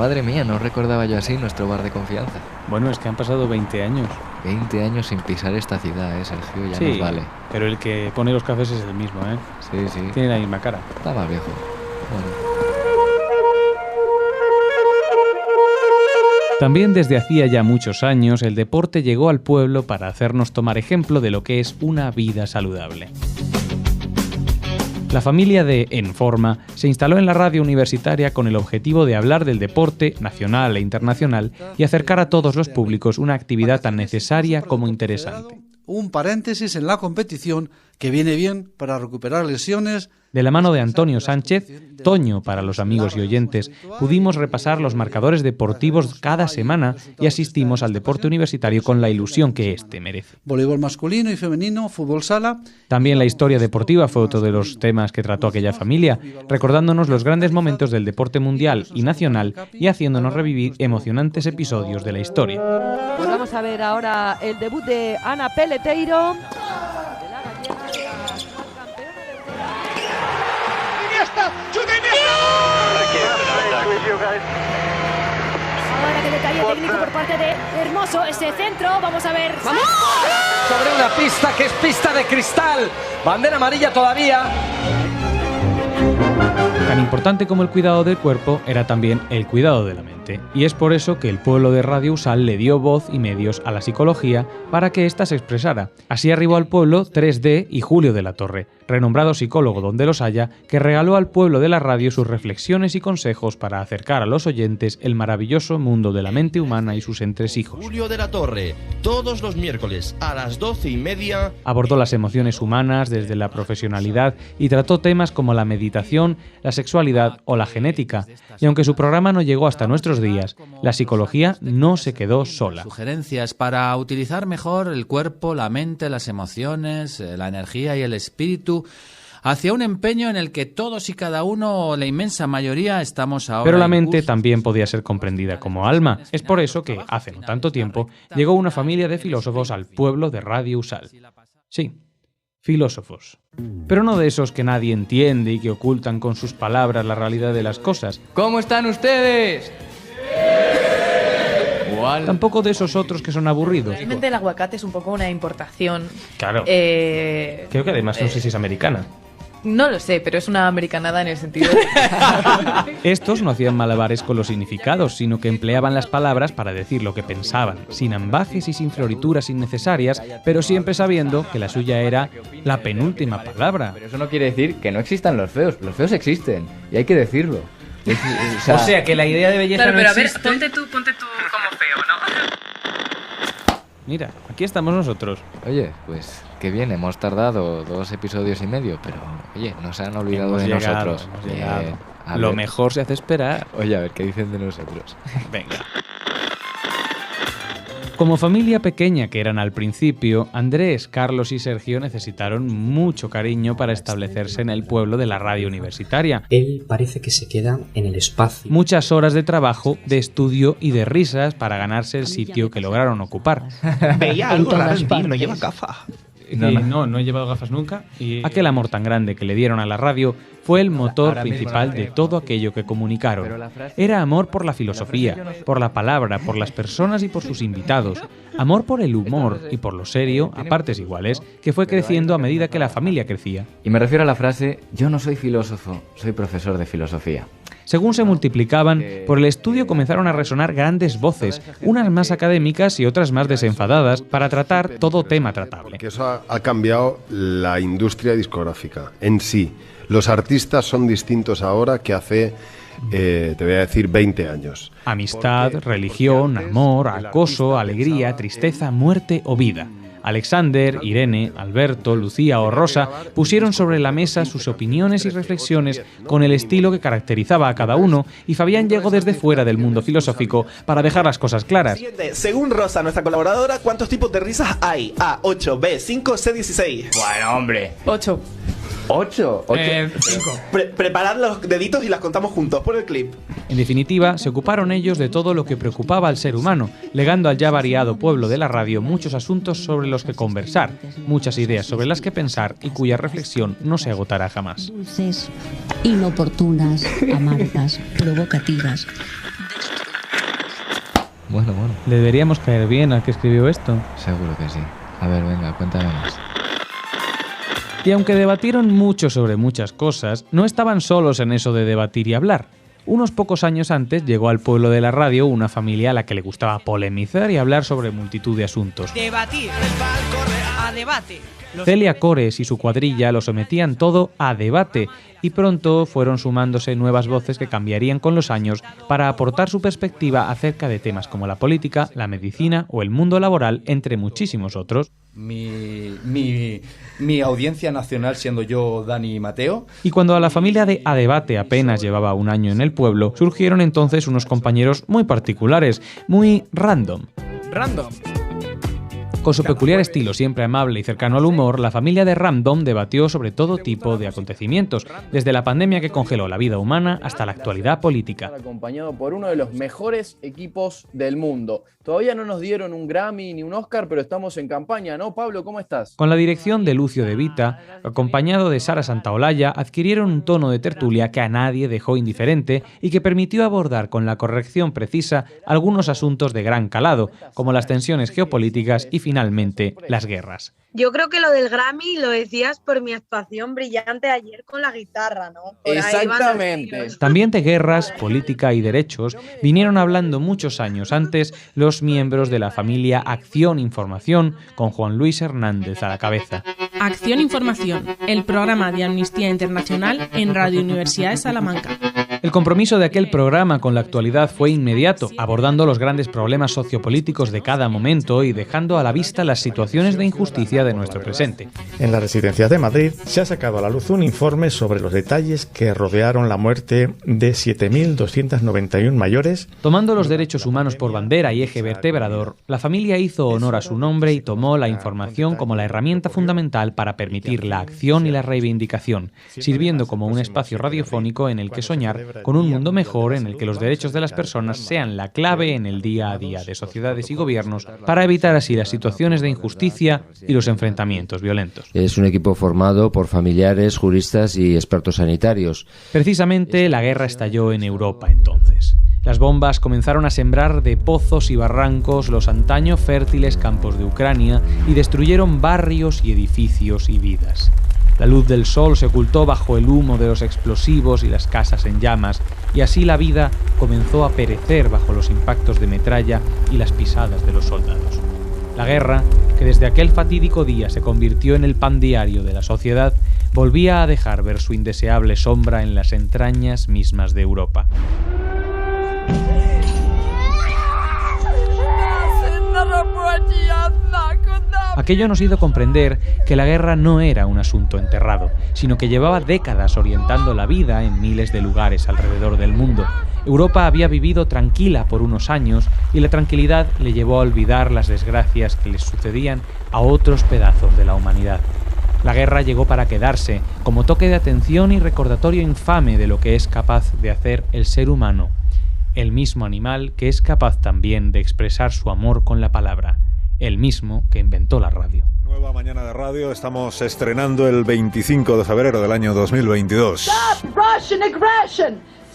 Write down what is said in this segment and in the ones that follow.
Madre mía, no recordaba yo así nuestro bar de confianza. Bueno, es que han pasado 20 años. 20 años sin pisar esta ciudad, Sergio, ya Sí, nos vale. pero el que pone los cafés es el mismo, ¿eh? Sí. Tiene la misma cara. Está más viejo. Bueno. También desde hacía ya muchos años el deporte llegó al pueblo para hacernos tomar ejemplo de lo que es una vida saludable. La familia de En Forma se instaló en la radio universitaria con el objetivo de hablar del deporte nacional e internacional y acercar a todos los públicos una actividad tan necesaria como interesante. Un paréntesis en la competición que viene bien para recuperar lesiones. De la mano de Antonio Sánchez, Toño para los amigos y oyentes, pudimos repasar los marcadores deportivos cada semana y asistimos al deporte universitario con la ilusión que éste merece. Voleibol masculino y femenino, fútbol sala. También la historia deportiva fue otro de los temas que trató aquella familia, recordándonos los grandes momentos del deporte mundial y nacional y haciéndonos revivir emocionantes episodios de la historia. Pues vamos a ver ahora el debut de Ana Peleteiro. Ahora qué detalle técnico por parte de Hermoso, ese centro, vamos a ver. ¡Vamos! Sobre una pista que es pista de cristal, bandera amarilla todavía. Tan importante como el cuidado del cuerpo era también el cuidado de la mente, y es por eso que el pueblo de Radio Usal le dio voz y medios a la psicología para que ésta se expresara. Así arribó al pueblo 3D y Julio de la Torre, renombrado psicólogo donde los haya, que regaló al pueblo de la radio sus reflexiones y consejos para acercar a los oyentes el maravilloso mundo de la mente humana y sus entresijos. Julio de la Torre, todos los miércoles a las 12:30. Abordó las emociones humanas desde la profesionalidad y trató temas como la meditación, la sexualidad o la genética. Y aunque su programa no llegó hasta nuestros días, la psicología no se quedó sola. Sugerencias para utilizar mejor el cuerpo, la mente, las emociones, la energía y el espíritu hacia un empeño en el que todos y cada uno, o la inmensa mayoría, estamos ahora. Pero la mente también podía ser comprendida como alma. Es por eso que, hace no tanto tiempo, llegó una familia de filósofos al pueblo de Radio Usal. Sí, filósofos. Pero no de esos que nadie entiende y que ocultan con sus palabras la realidad de las cosas. ¿Cómo están ustedes? Tampoco de esos otros que son aburridos. Realmente el aguacate es un poco una importación. Claro. Creo que además no sé si es americana. No lo sé, pero es una americanada en el sentido de... Estos no hacían malabares con los significados, sino que empleaban las palabras para decir lo que pensaban, sin ambajes y sin florituras innecesarias, pero siempre sabiendo que la suya era la penúltima palabra. Pero eso no quiere decir que no existan los feos existen, y hay que decirlo. O sea, que la idea de belleza Claro, no pero a ver, existe. ponte tú como feo, ¿no? Mira, aquí estamos nosotros. Oye, pues qué bien, hemos tardado 2 episodios y medio, pero oye, no se han olvidado Hemos de llegado, nosotros. hemos llegado. A Lo ver. mejor se hace esperar. Oye, a ver, ¿qué dicen de nosotros? Venga. Como familia pequeña que eran al principio, Andrés, Carlos y Sergio necesitaron mucho cariño para establecerse en el pueblo de la radio universitaria. Él parece que se queda en el espacio. Muchas horas de trabajo, de estudio y de risas para ganarse el sitio que lograron ocupar. Veía algo raro en ti, no lleva gafas. No he llevado gafas nunca. Y aquel amor tan grande que le dieron a la radio fue el motor principal de todo aquello que comunicaron. Era amor por la filosofía, por la palabra, por las personas y por sus invitados. Amor por el humor y por lo serio, a partes iguales, que fue creciendo a medida que la familia crecía. Y me refiero a la frase, yo no soy filósofo, soy profesor de filosofía. Según se multiplicaban, por el estudio comenzaron a resonar grandes voces, unas más académicas y otras más desenfadadas, para tratar todo tema tratable. Porque eso ha cambiado la industria discográfica en sí. Los artistas son distintos ahora que hace, te voy a decir, 20 años. Amistad, religión, amor, acoso, alegría, tristeza, muerte o vida. Alexander, Irene, Alberto, Lucía o Rosa pusieron sobre la mesa sus opiniones y reflexiones con el estilo que caracterizaba a cada uno, y Fabián llegó desde fuera del mundo filosófico para dejar las cosas claras. Siguiente. Según Rosa, nuestra colaboradora, ¿cuántos tipos de risas hay? A, 8, B, 5, C, 16. Bueno, hombre. 8. 8. 5. Preparad los deditos y las contamos juntos por el clip. En definitiva, se ocuparon ellos de todo lo que preocupaba al ser humano, legando al ya variado pueblo de la radio muchos asuntos sobre los que conversar, muchas ideas sobre las que pensar y cuya reflexión no se agotará jamás. Dulces, inoportunas, amargas, provocativas. Bueno. Le deberíamos caer bien al que escribió esto. Seguro que sí. A ver, venga, cuéntame más. Y aunque debatieron mucho sobre muchas cosas, no estaban solos en eso de debatir y hablar. Unos pocos años antes llegó al pueblo de la radio una familia a la que le gustaba polemizar y hablar sobre multitud de asuntos. Debatir. A debate. Celia Cores y su cuadrilla lo sometían todo a debate y pronto fueron sumándose nuevas voces que cambiarían con los años para aportar su perspectiva acerca de temas como la política, la medicina o el mundo laboral, entre muchísimos otros. Mi audiencia nacional siendo yo Dani Mateo. Y cuando a la familia de A Debate apenas llevaba un año en el pueblo, surgieron entonces unos compañeros muy particulares, muy random. Con su peculiar estilo siempre amable y cercano al humor, la familia de Random debatió sobre todo tipo de acontecimientos, desde la pandemia que congeló la vida humana hasta la actualidad política. Acompañado por uno de los mejores equipos del mundo. Todavía no nos dieron un Grammy ni un Oscar, pero estamos en campaña, ¿no? Pablo, ¿cómo estás? Con la dirección de Lucio De Vita, acompañado de Sara Santaolalla, adquirieron un tono de tertulia que a nadie dejó indiferente y que permitió abordar con la corrección precisa algunos asuntos de gran calado, como las tensiones geopolíticas y finalmente las guerras. Yo creo que lo del Grammy lo decías por mi actuación brillante ayer con la guitarra, ¿no? Exactamente. También de guerras, política y derechos vinieron hablando muchos años antes los miembros de la familia Acción Información, con Juan Luis Hernández a la cabeza. Acción Información, el programa de Amnistía Internacional en Radio Universidad de Salamanca. El compromiso de aquel programa con la actualidad fue inmediato, abordando los grandes problemas sociopolíticos de cada momento y dejando a la vista las situaciones de injusticia de nuestro presente. En las residencias de Madrid se ha sacado a la luz un informe sobre los detalles que rodearon la muerte de 7.291 mayores. Tomando los derechos humanos por bandera y eje vertebrador, la familia hizo honor a su nombre y tomó la información como la herramienta fundamental para permitir la acción y la reivindicación, sirviendo como un espacio radiofónico en el que soñar con un mundo mejor en el que los derechos de las personas sean la clave en el día a día de sociedades y gobiernos para evitar así las situaciones de injusticia y los enfrentamientos violentos. Es un equipo formado por familiares, juristas y expertos sanitarios. Precisamente la guerra estalló en Europa entonces. Las bombas comenzaron a sembrar de pozos y barrancos los antaño fértiles campos de Ucrania y destruyeron barrios y edificios y vidas. La luz del sol se ocultó bajo el humo de los explosivos y las casas en llamas, y así la vida comenzó a perecer bajo los impactos de metralla y las pisadas de los soldados. La guerra, que desde aquel fatídico día se convirtió en el pan diario de la sociedad, volvía a dejar ver su indeseable sombra en las entrañas mismas de Europa. Aquello nos hizo comprender que la guerra no era un asunto enterrado, sino que llevaba décadas orientando la vida en miles de lugares alrededor del mundo. Europa había vivido tranquila por unos años y la tranquilidad le llevó a olvidar las desgracias que les sucedían a otros pedazos de la humanidad. La guerra llegó para quedarse, como toque de atención y recordatorio infame de lo que es capaz de hacer el ser humano, el mismo animal que es capaz también de expresar su amor con la palabra, el mismo que inventó la radio. Nueva mañana de radio, estamos estrenando el 25 de febrero del año 2022.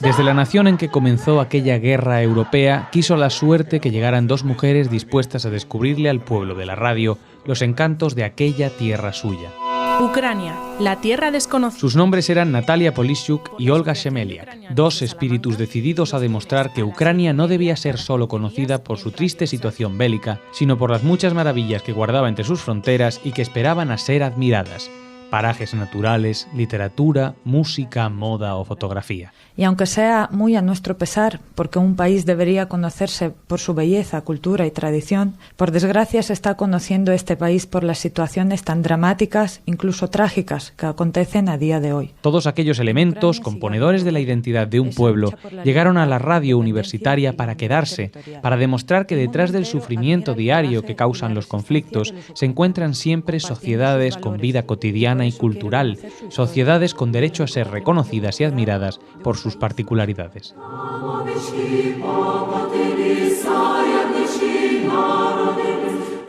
Desde la nación en que comenzó aquella guerra europea, quiso la suerte que llegaran dos mujeres dispuestas a descubrirle al pueblo de la radio los encantos de aquella tierra suya. Ucrania, la tierra desconocida. Sus nombres eran Natalia Polishchuk y Olga Shemeliak, dos espíritus decididos a demostrar que Ucrania no debía ser solo conocida por su triste situación bélica, sino por las muchas maravillas que guardaba entre sus fronteras y que esperaban a ser admiradas. Parajes naturales, literatura, música, moda o fotografía. Y aunque sea muy a nuestro pesar, porque un país debería conocerse por su belleza, cultura y tradición, por desgracia se está conociendo este país por las situaciones tan dramáticas, incluso trágicas, que acontecen a día de hoy. Todos aquellos elementos, componedores de la identidad de un pueblo, llegaron a la radio universitaria para quedarse, para demostrar que detrás del sufrimiento diario que causan los conflictos se encuentran siempre sociedades con vida cotidiana y cultural, sociedades con derecho a ser reconocidas y admiradas por sus particularidades.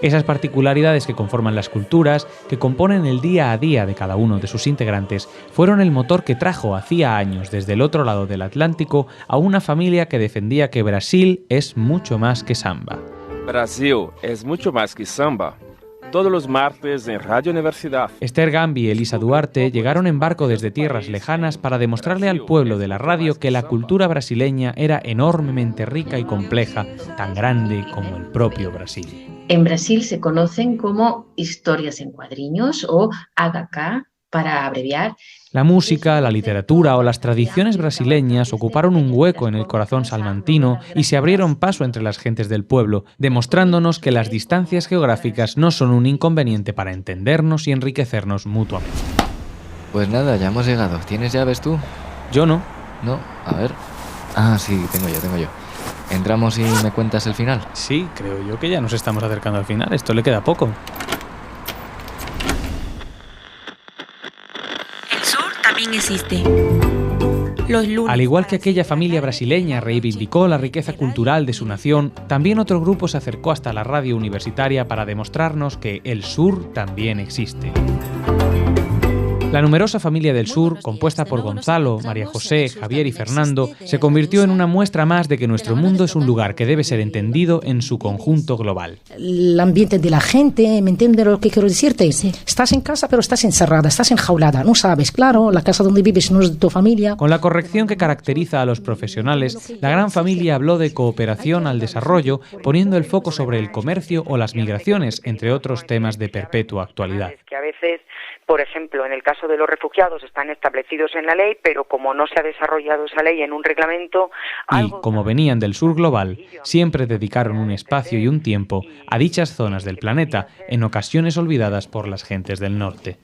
Esas particularidades que conforman las culturas, que componen el día a día de cada uno de sus integrantes, fueron el motor que trajo hacía años desde el otro lado del Atlántico a una familia que defendía que Brasil es mucho más que samba. Brasil es mucho más que samba. Todos los martes en Radio Universidad. Esther Gambi y Elisa Duarte llegaron en barco desde tierras lejanas para demostrarle al pueblo de la radio que la cultura brasileña era enormemente rica y compleja, tan grande como el propio Brasil. En Brasil se conocen como historias en cuadriños o HK para abreviar. La música, la literatura o las tradiciones brasileñas ocuparon un hueco en el corazón salmantino y se abrieron paso entre las gentes del pueblo, demostrándonos que las distancias geográficas no son un inconveniente para entendernos y enriquecernos mutuamente. Pues nada, ya hemos llegado. ¿Tienes llaves tú? Yo no. No, a ver. Ah, sí, tengo yo. ¿Entramos y me cuentas el final? Sí, creo yo que ya nos estamos acercando al final. Esto le queda poco. También existe. Al igual que aquella familia brasileña reivindicó la riqueza cultural de su nación, también otro grupo se acercó hasta la radio universitaria para demostrarnos que el sur también existe. La numerosa familia del sur, compuesta por Gonzalo, María José, Javier y Fernando, se convirtió en una muestra más de que nuestro mundo es un lugar que debe ser entendido en su conjunto global. El ambiente de la gente, ¿me entiendes lo que quiero decirte? Sí. Estás en casa pero estás encerrada, estás enjaulada, no sabes, claro, la casa donde vives no es de tu familia. Con la corrección que caracteriza a los profesionales, la gran familia habló de cooperación al desarrollo, poniendo el foco sobre el comercio o las migraciones, entre otros temas de perpetua actualidad. Que a veces, por ejemplo, en el caso de los refugiados están establecidos en la ley, pero como no se ha desarrollado esa ley en un reglamento... Y, como venían del sur global, siempre dedicaron un espacio y un tiempo a dichas zonas del planeta, en ocasiones olvidadas por las gentes del norte.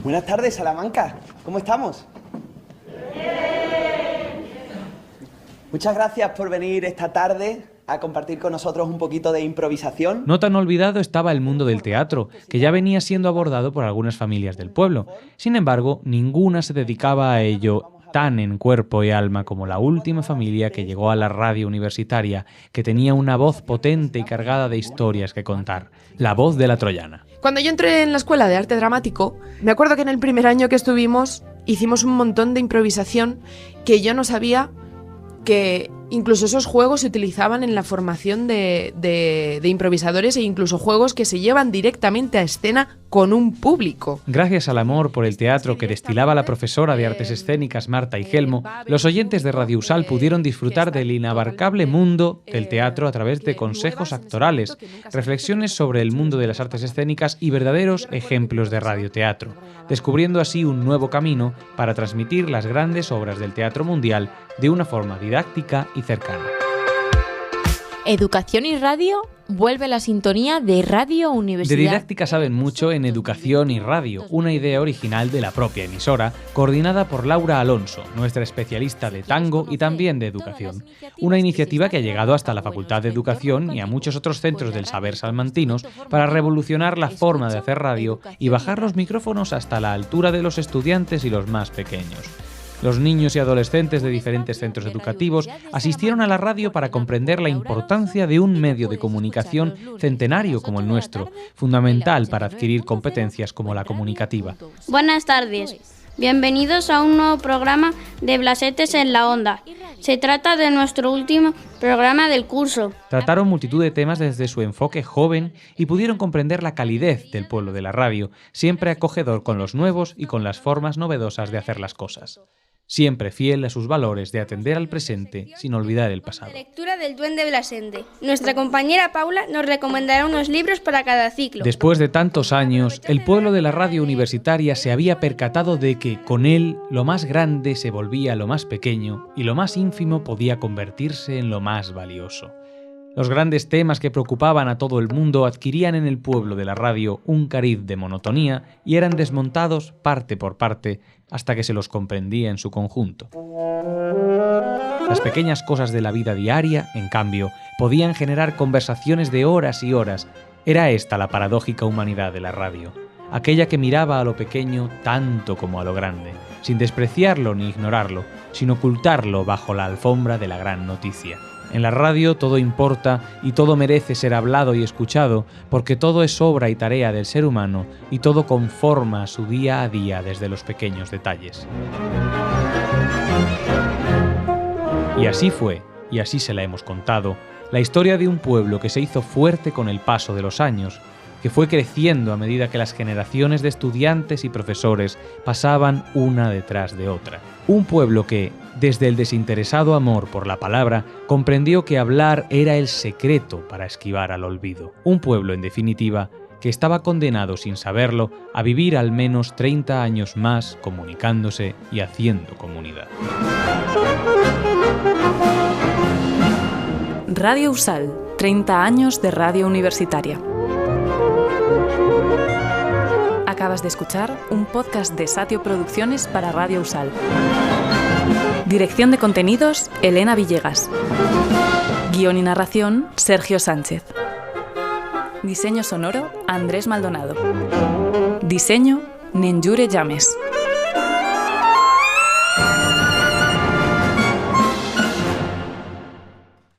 Buenas tardes, Salamanca. ¿Cómo estamos? Muchas gracias por venir esta tarde a compartir con nosotros un poquito de improvisación. No tan olvidado estaba el mundo del teatro, que ya venía siendo abordado por algunas familias del pueblo. Sin embargo, ninguna se dedicaba a ello tan en cuerpo y alma como la última familia que llegó a la radio universitaria, que tenía una voz potente y cargada de historias que contar, la voz de la troyana. Cuando yo entré en la escuela de arte dramático, me acuerdo que en el primer año que estuvimos hicimos un montón de improvisación que yo no sabía que incluso esos juegos se utilizaban en la formación de improvisadores e incluso juegos que se llevan directamente a escena con un público. Gracias al amor por el teatro que destilaba la profesora de artes escénicas Marta Igelmo, los oyentes de Radio Usal pudieron disfrutar del inabarcable mundo del teatro a través de consejos actorales, reflexiones sobre el mundo de las artes escénicas y verdaderos ejemplos de radioteatro, descubriendo así un nuevo camino para transmitir las grandes obras del teatro mundial de una forma didáctica y cercana. Educación y radio vuelve la sintonía de Radio Universidad. De didáctica saben mucho en Educación y Radio, una idea original de la propia emisora, coordinada por Laura Alonso, nuestra especialista de tango y también de educación. Una iniciativa que ha llegado hasta la Facultad de Educación y a muchos otros centros del saber salmantinos para revolucionar la forma de hacer radio y bajar los micrófonos hasta la altura de los estudiantes y los más pequeños. Los niños y adolescentes de diferentes centros educativos asistieron a la radio para comprender la importancia de un medio de comunicación centenario como el nuestro, fundamental para adquirir competencias como la comunicativa. Buenas tardes. Bienvenidos a un nuevo programa de Blasetes en la Onda. Se trata de nuestro último programa del curso. Trataron multitud de temas desde su enfoque joven y pudieron comprender la calidez del pueblo de la radio, siempre acogedor con los nuevos y con las formas novedosas de hacer las cosas. Siempre fiel a sus valores de atender al presente sin olvidar el pasado. Lectura del Duende Blasente. Nuestra compañera Paula nos recomendará unos libros para cada ciclo. Después de tantos años, el pueblo de la radio universitaria se había percatado de que, con él, lo más grande se volvía lo más pequeño y lo más ínfimo podía convertirse en lo más valioso. Los grandes temas que preocupaban a todo el mundo adquirían en el pueblo de la radio un cariz de monotonía y eran desmontados parte por parte hasta que se los comprendía en su conjunto. Las pequeñas cosas de la vida diaria, en cambio, podían generar conversaciones de horas y horas. Era esta la paradójica humanidad de la radio, aquella que miraba a lo pequeño tanto como a lo grande, sin despreciarlo ni ignorarlo, sin ocultarlo bajo la alfombra de la gran noticia. En la radio todo importa y todo merece ser hablado y escuchado, porque todo es obra y tarea del ser humano y todo conforma su día a día desde los pequeños detalles. Y así fue, y así se la hemos contado, la historia de un pueblo que se hizo fuerte con el paso de los años, que fue creciendo a medida que las generaciones de estudiantes y profesores pasaban una detrás de otra. Un pueblo que, desde el desinteresado amor por la palabra, comprendió que hablar era el secreto para esquivar al olvido. Un pueblo, en definitiva, que estaba condenado sin saberlo a vivir al menos 30 años más comunicándose y haciendo comunidad. Radio USAL, 30 años de radio universitaria. Acabas de escuchar un podcast de Satio Producciones para Radio USAL. Dirección de contenidos, Elena Villegas. Guión y narración, Sergio Sánchez. Diseño sonoro, Andrés Maldonado. Diseño, Nenjure Llames.